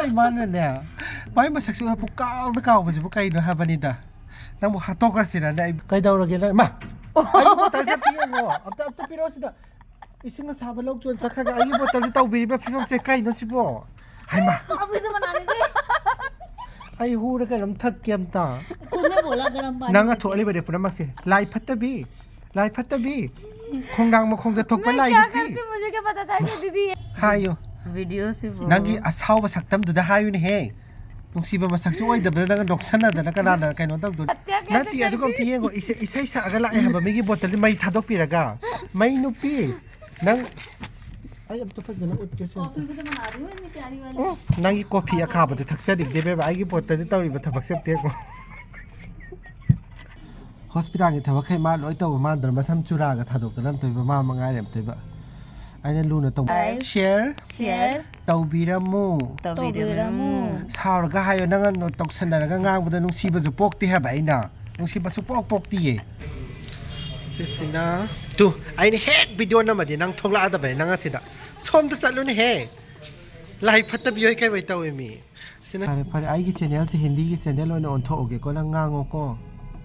Ay mana niya. May masakso na po kaong ba siya po kayo no habanida. Nang mo hatokar sila na kay daw lagi na ma. Ay botol sa piyan mo. Apta pero sida. Isang nga sabal og tuan sakra ay botol ditaw bili ba pimam se kay no si po. Ay ma. Kamu sa manani de. Ay hura ka lam thak kyam ta. Kunne bola garam pani. Nang atho ali ba de puna mak se. Lai phattabi. Lai phattabi. खोंडांग में खोंग थोक पर लाई करती मुझे क्या पता था कि दीदी हायो वीडियो से वो नंगी असाव बसक्तम दुदा हायो ने हे नुंसीबा मसक्सु ओइ दबना नंग डॉक्सना दना कनाना कैनो तक दु नति अदुकम तियेगो इसे इसे सा अगला ए हबा मेगी बोतल मई थादोक पिरगा मई नुपी नंग आई अब तो फसना उठ के से तो बना रही हूं मैं प्यारी वाली नंगी कॉफी अखाब त थक्चा दिक देबे आइगी बोतल तौरी ब थबक से तेको हॉस्पिटल के थबक है मा लोय तो मा दर मसम चुरागा थादोक नम तो मा मंगाय रेम तोबा आइना लुना तो शेयर तौबिरमु सावरगा हायो नंग तौसनरगा ngang नुंसीबजु पोक्ति है बाइना नुंसीबसु पोक्ति ये सिसिना तु आइने हेक वीडियो नमदि नंग थोंला आदा बे नंग सिदा सोम त चलुने हे लाइव फत बियोय काय बाइ तौय मी सिना फारे फारे आइगी चैनल से हिंदी की चैनल ओने ओंथोगे को नंग ngango को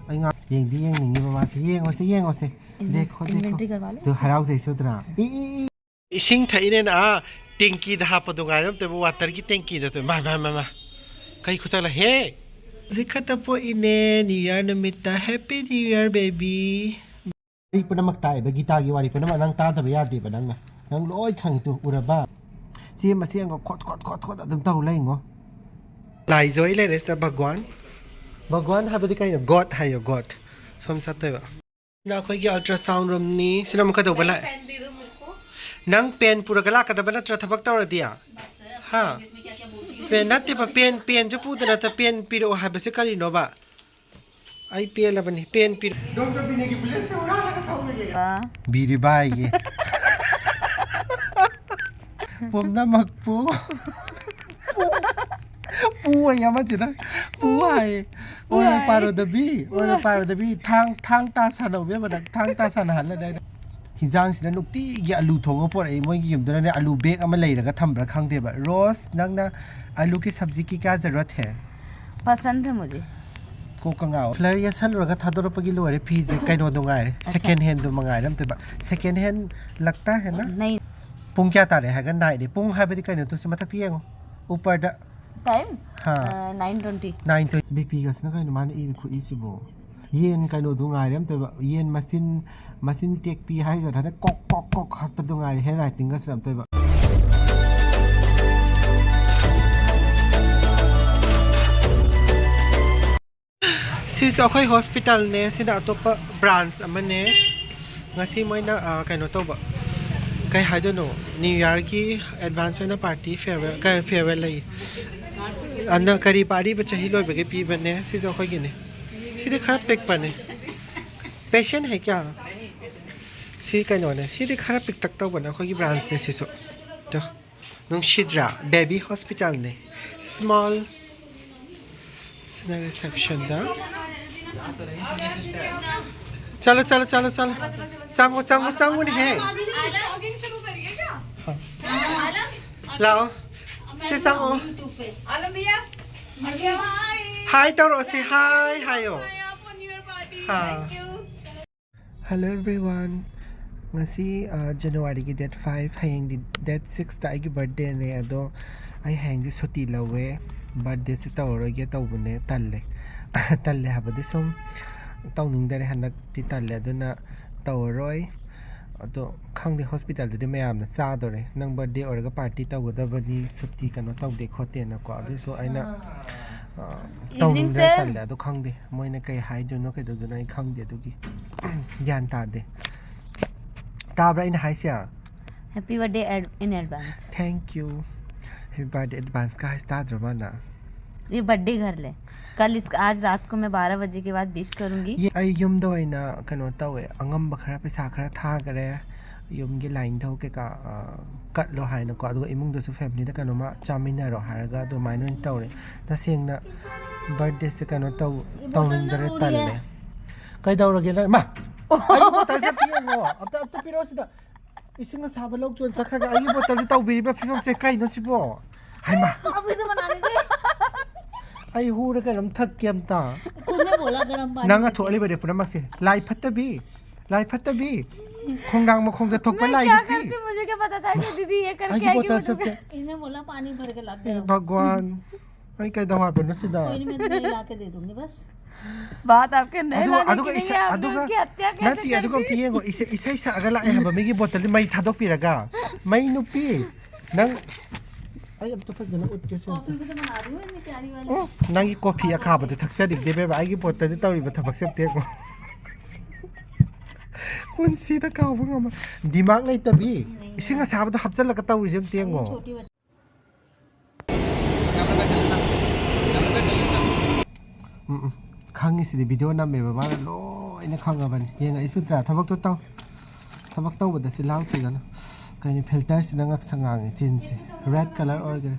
आई ngang येंदी येंनिंगी बाबा से येंगो से देखो तो हराउ से सुतरा इसिंग थाइने ना टेंकी दा हाप दो गारम ते वाटर की टेंकी दा तो मा कई खुतला हे जिखत पो इने new year Namita happy new year baby री पुनमक ताय बे गीता की वारी पुनम नंग ता दबे यादे बनंग ना नंग लोय खंग तु उरबा सी मसियंग खोट अदम तौ लेंगो लाई जोय ले रेस भगवान हाबदि काई गॉड हायो गॉड सम सतयबा ना खोय की अल्ट्रासाउंड रूम नी सिना मख दो बला नंग पेन पूरा गला का दबना त्र थबक तौर दिया हां पेन नते प पेन जो पुदना त पेन पिरो हाबसे करी नोबा आई पेन लबनी पेन पिरो डॉक्टर बिने की बुलेट से उड़ा लगा था उनके बीरी बाई ये पोमना मकपू पू या मजिना पू आए ओरे पारो दबी थांग ता सानो बे बदक थांग ता सान हल दे हिजांग सिना नुक्ति गी आलू थोंग पर ए मोय गी यमदना ने आलू बेग अमा लेरगा थमब्रा खांगदेबा रोज नंगना आलू की सब्जी की क्या जरूरत है पसंद है मुझे को कंगाओ फ्लरिया सलरगा थादोरपगी लोरे फीजे कैनो दोंगाय सेकंड हैंड दो मंगाय रम तबा सेकंड हैंड लगता है ना नहीं पुंग क्या तारे है नाइ दे पुंग हाबेदि कैनो तो से मथक येंगो ऊपर दा टाइम हां 9:20 बीपी गसना कैनो मान इन खुई सिबो येन कैनो दोंगाय रम तबा येन मशीन टेक पी हाय गा थाने कोक हात प दोंगाय हे राइटिंग गसरम तबा सिस अखोय हॉस्पिटल ने सिना अतोप ब्रांच अमने ngasi moina kaino toba kai haidono new year ki advance hoina party farewell lai anna kari party ba chahi loi bage pi bane si jo khoi gine si de kharap pek pane patient hai kya si kaino ne si de kharap pek tak taw bana khoi ki branch ne si so to nong shidra baby hospital ne small sina reception da चलो सांगो नहीं है लाओ से सांगो हाय तौरो से हायो hello everyone ngasi January की डेट 5 हैंग डेट 6 ता आगी बर्थडे ने अदो आई हैंग दि सुटी लवे बर्थडे से तौरो के तौबने तल्ले हाबदि सम तौनिंगदरे हनक तल्ले अदुना तौरोय अदो खंगदे हॉस्पिटल दे मयामना चादोरे नंग बर्थडे औरगा पार्टी तौगदबनी सुट्टी कनो तौदे खोते न को अदु सो आइना तौनिंगदे तल्ले अदो खंगदे मोइना कई हाइदुनो कइदुनो आई खंगदे अदुगी ज्ञान तादे ताब्रा इन हाइसिया happy birthday in advance thank you happy birthday advance का ताद्रमाना ये बर्थडे घर ले कल आज रात को मैं 12 बजे के बाद विश करूंगी ये आई युम दोइना कनो तवे अंगम बखरा पैसा खरा था करे युम गे लाइन थौ के का कट लो हाइना को अदो इमुंग दसु फैमिली दा कनो मा चामिना रो हारगा दो माइनन तौरे तसेंगना बर्थडे से कनो तौनिंग दरे तल्ले कई दौरगे ना मा आई बोतल से पियो अब तो पिरो सिदा इसिंग साबा लौक जोन चखरगा आइ बोतल तौबिरिबा फिमम से काइनो सिबो हाइमा अभी तो बना दे ai hura ka ram thak kem ta तूने बोला गरम पानी nanga tho ali bade pura mak se lai phatta bi khongdang ma khong da thok pa lai क्या bi करती मुझे क्या पता था कि दीदी ये करके ai आएगी botal वो sab तो- ke इन्हें बोला पानी भर के ला के रखो। भगवान ai kai dawa pe no sida कोई नहीं मैं तुम्हें ला के दे दूंगी बस बात आपके नहीं लाने aduga की नहीं है आपने उसकी हत्या कैसे nati aduga tiyengo isa isa agala ai haba migi botal mai thadok piraga mai nupi nang ai am to pas dana ut ke se coffee भी तो बना रही हूँ इतनी प्यारी वाली oh nangi coffee akha ba thak cha dik de be ba ai gi botal de tawri ba thabak sep te ko kun si da ka ba ngama dimag lai tabi isinga sabado hapchal la ka tawri jem tengo छोटी बच्ची khang si video nam me ba lo ina khang ban yenga isu tra thabak to taw thabak taw ba da si law thi gana kaini filter si nangak sangang chin si red color or gre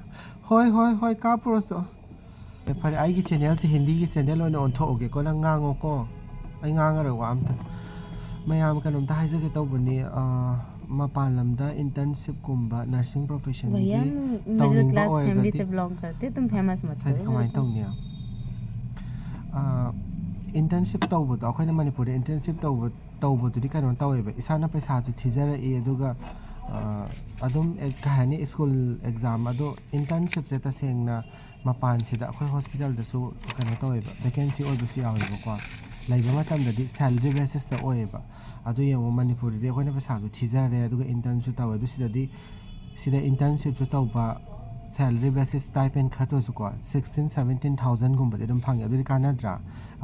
hoi ka pro so phare ai gi channel si hindi gi channel on on tho ge ko na ngango ko ai ngang ra wa am ta mayam kanom ta haise ge taw bani mapan lamda internship kumba nursing profession भैया gi middle class family से belong करते तुम famous मत sai करो kamai taw ni internship tawbado akhona manipuri internship tawbado di kanon taweba isana paisa ju thijara e aduga adum ek kahani school exam ado internship se ta sengna mapan sida akhoi hospital da su kana taweba vacancy oibu si aweba ko laiba matam da di salary basis ta oiba adu yemo manipuri de akhona paisa ju thijare aduga internship tawa du sida internship ju tawba salary basis stipend khato su ko 16-17,000 gum bade dum phang adu kanadra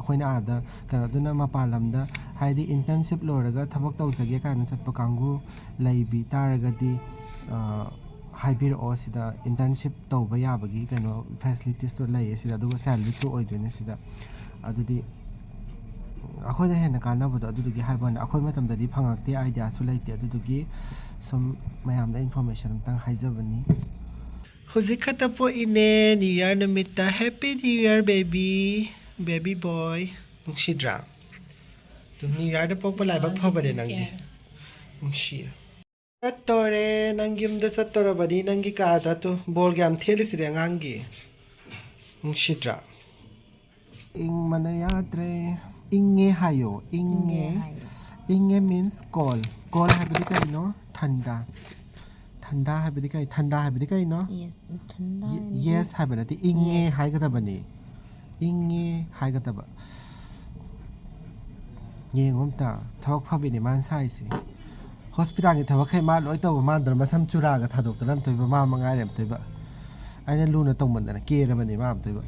akhoi na ada kana duna mapan lamda haidi internship loraga thabak tawsage kana chatpa kangu laibi taraga di haibir o sida internship tawba yabagi kano facilities to lai sida aduga salary su oidune sida adudi akhoi da hena kana bodo adugi haibana akhoi matam da di phangakte idea su laite adugi sum mayam da information tang haijabani Huzik kata po ine New Year namita Happy New Year baby boy nung sidra tu New Year da po palay bagpa ba din nangi nung siya Satore nangyum da satore ba di nangi kada tu bol gam theli sire ngangi nung sidra ing manayatre inge hayo inge means call habili ka no thanda habili kai no yes ठंडा yes habana ti inge hai ga da bani inge hai ga da ba yengom ta thawak phabi ni man sai si hospital ni thawak khai ma loi taw ma dar ma sam chura ga thadok tanam toy ba ma mangai rem toy ba aina luna tong man na ke ra bani ma am toy ba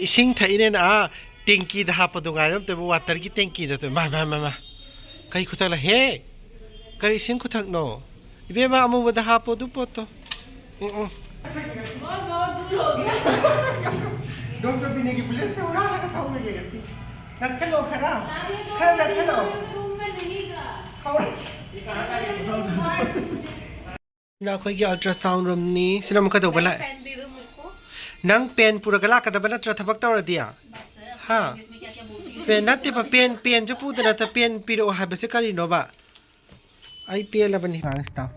ising tha inen a tanki da hapa do ngaram te water ki tanki da to ma kai khutak la he kai ising khutak no ibe ma amu da hapo du poto doctor पीने की plate से उड़ा लगा था उन्हें कैसी नक्शा लो खड़ा नक्शा लो रूम में नहीं का ये कहां का ना कोई की अल्ट्रासाउंड रूम नी सिनेमा का तो बला पेन दे दो मेरे को नंग पेन पूरा गला का दबना थपक तौर दिया हां इसमें क्या बोलती है पेन नते पर पेन जो पूत ना त पेन पिरो हाबे से करी नो बा आई पेन लबनी स्टाफ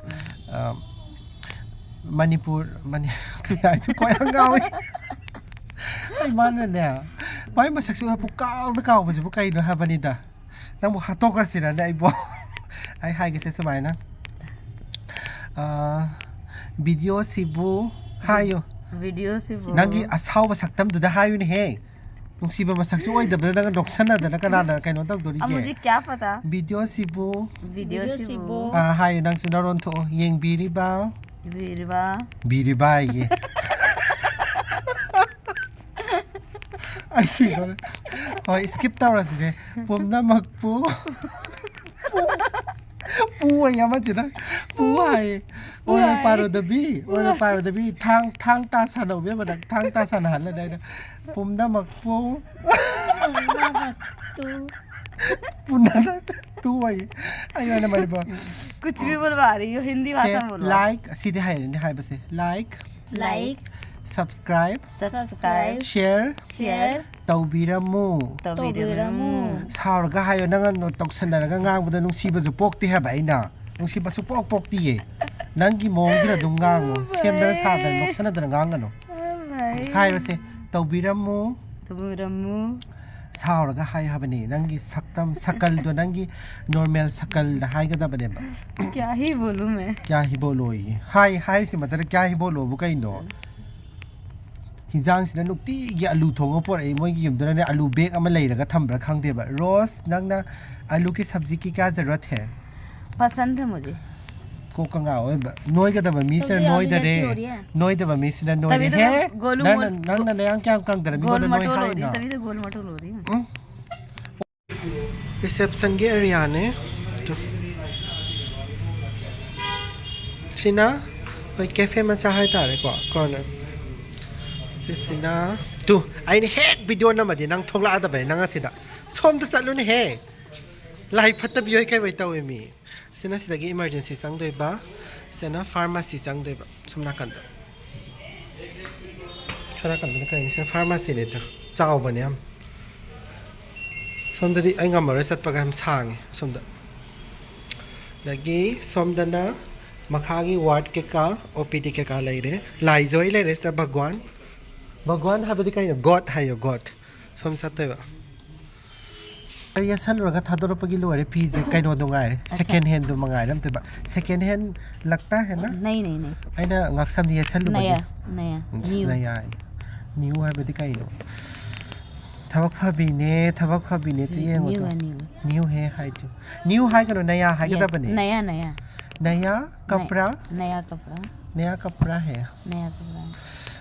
मणिपुर क्या तो कोई हंगावे ai mana ne bai ma saksu ha pukau da kau bu kai no ha bani da nang bu ha to kar sira dai bo ai hai ge se samai na video sibu hayo video से वो nangi asau ba saktam du da hayo ni he nung siba ma saksu oi da bra nang doksan da na kana na kai no tak dori अब मुझे ge क्या पता video sibu video से वो hayo nang sinaron to yeng biri ba ye ai si ko oh skip tawra si pomna magpu pu ay ma chida pu ai ora paro da bi thang ta sa no be ba thang ta sa na la dai pomna magpu punna तू वही आयो ना मेरे पास कुछ भी बुलवा रही हो हिंदी भाषा में बोलो लाइक सीधे हाय बस like like subscribe subscribe share share तौबीरमु तौबीरमु साउरगा हायो नंगा नो तौसनरगा ngang नुंसीबजु पोक्ति हाबा आइना नुंसीबसु पोक्तिये नंगी मोंगिरा दुम ngango सेमदरा सादर नोक्सनदरा ngangano हायरसे तौबीरमु तौबीरमु साउरगा हाय हाबने नंगी सक्तम सकल दो नंगी नॉर्मल सकल हायगदबने क्या ही बोलूं मैं क्या ही बोलो ये हाय से मतलब क्या ही बोलो वो कहीं नो हिजांग सिना नुक्ति या आलू थोंगो पर ए मोई युमदना ने आलू बेग अमा लेरगा थम्बरा खांगदेबा रोज नंगना आलू की सब्जी की क्या जरूरत है पसंद है मुझे को कंगा ओए नोई गदबा मी से नोई दरे नोई दबा मी सिना नोई तभी तो है गोलू नंगना ने क्या कंगदरा मी गोल नोई मटोल हो हाय रही ना तभी तो गोल मटोल हो रही है रिसेप्शन के एरिया ने तो सिना ओए कैफे मचा हाय तारे को क्रॉनस सिना तू आइने हेक वीडियो नमदि नंग थोंला आदबे नंग सिदा सोम त चलुने हे लाइफ फत बियोय काय वैता वे मी सिना सिदागी इमरजेंसी संग दोइबा सिना फार्मेसी संग दोइबा सोमना कंद छोरा कंद ने काय सिना फार्मेसी ने तो चाव बने हम सोमदि आइ ngam रे सतपगा हम सांगे सोमदा दगी सोमदना मखागी वार्ड के का ओपीडी के का लेरे लाइजोय लेरे स भगवान हाबदि काइनो गॉड हायो गॉड सोम सतयबा ये सन रगा थादोरपगी लोरे पीजे काइनो दोंगाय सेकंड हैंड दो मंगाय रम तबा सेकंड हैंड लगता है ना नहीं आइना ngaksam ni सन नया न्यू हाबदि काइनो थबक फबिने तो ये न्यू न्यू है हाय जो न्यू हाय कनो नया हाय गदा बने नया कपड़ा है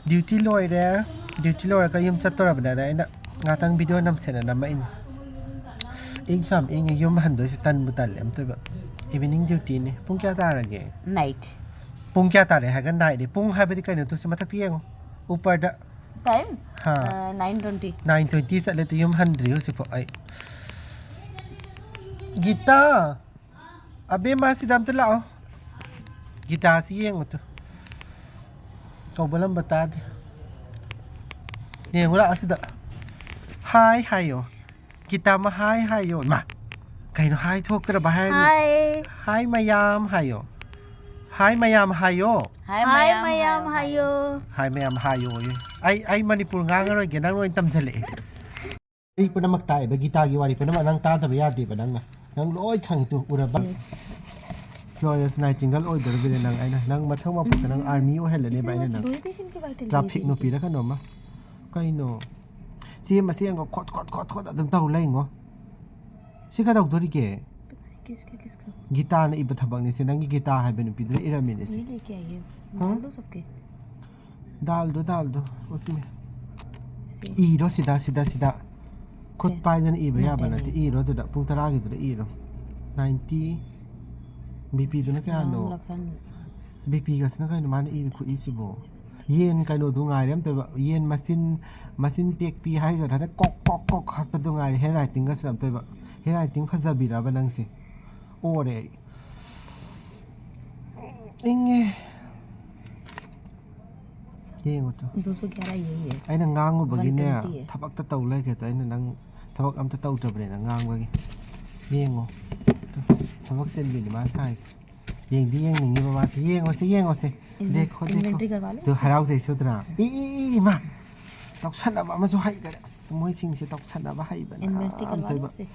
ड्यूटी लोयर का यम चतोरबना आइना ngатang video namsena nama in exam ing yum hando se tan mutal am to evening duty ne pung kya tarage night pung kya tare ha ga night de pung ha bedi kaino to se mathak tieng upar da time ha 9:20 9:20 sa le to yum handri ho se po ai gita abe ma si dam to lao gita si yeng to kau balam bata de yeng wala asida हाय हायो गीता मा हाय हायो मा कहीं हाय थोक तर बाहर हाय मयाम हायो हाय मयाम हायो ये आई मणिपुर ngang गे नंग तम झले आई पुनमक ताय बे गीता की वारी पुनम नंग ता तब यादे बे नंग लोय खंग तु उरबा फ्लोरेंस नाइटिंगेल ओय दर बे नंग आइना नंग मथंग मा पुत नंग आर्मी ओ हेलने बाय नंग ट्रैफिक नो पीरा खनो मा कइनो सी मसिंग को खोट अदम ताउ लाइंगो सिका दाउ दोरिके किसका गीता ने इब थबक ने से नंगी गीता है बेन पिदरे इरामिन से ये क्या है डाल दो सबके डाल दो उसमें ईरो सीधा खुद पाई जन इब या बनते ईरो तो पुंग तरा के तो ईरो 90 बीपी तो न क्या नो बीपी का सना का मान ई खुद ई सिबो येन काइनो दुंगाय रेम तो येन machine take P hi ga thana kok hat pa dungai he writing ga sram to ba he writing phajabi ra banang se ore inge yengo to 211 यही है aina ngangu bagi ne thabak ta taw lai ke to aina nang thabak am ta taw to bre na ngang bagi yengo thabak sen bi ma size yeng di yeng ningi ba se yengo se देखो inventory करवा ले तो हराउ से सुदरा ई मा तोक्सन अब अमा जो high गरे मोइ सिंग से तोक्सन अब हाइ बना इन्वेंटरी करवा ले